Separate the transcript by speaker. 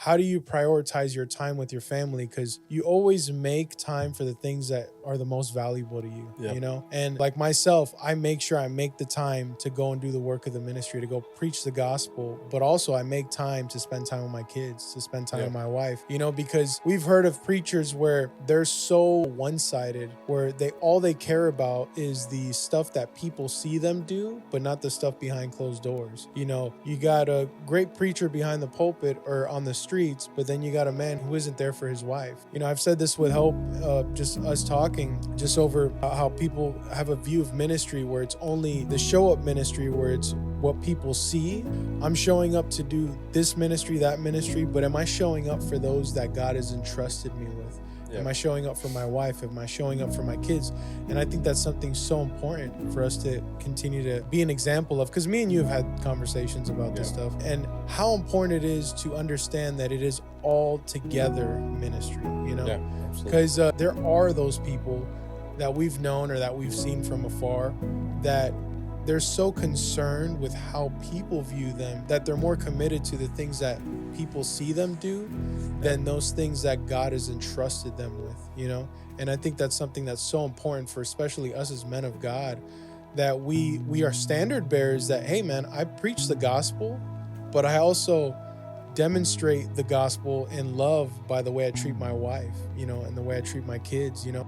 Speaker 1: how do you prioritize your time with your family? Because you always make time for the things that are the most valuable to you,
Speaker 2: Yeah.
Speaker 1: you know? And like myself, I make sure I make the time to go and do the work of the ministry, to go preach the gospel, but also I make time to spend time with my kids, to spend time with my wife, you know, because we've heard of preachers where they're so one-sided, where all they care about is the stuff that people see them do, but not the stuff behind closed doors. You know, you got a great preacher behind the pulpit or on the streets, but then you got a man who isn't there for his wife. You know, I've said this with Hope, just us talking just over how people have a view of ministry where it's only the show up ministry, where it's what people see. I'm showing up to do this ministry, that ministry, but am I showing up for those that God has entrusted me with? Am I showing up for my wife? Am I showing up for my kids? And I think that's something so important for us to continue to be an example of, because me and you have had conversations about this stuff and how important it is to understand that it is all together ministry, you know? Because there are those people that we've known or that we've seen from afar that they're so concerned with how people view them that they're more committed to the things that people see them do than those things that God has entrusted them with, you know? And I think that's something that's so important for especially us as men of God, that we are standard bearers that, hey man, I preach the gospel, but I also demonstrate the gospel in love by the way I treat my wife, you know, and the way I treat my kids, you know?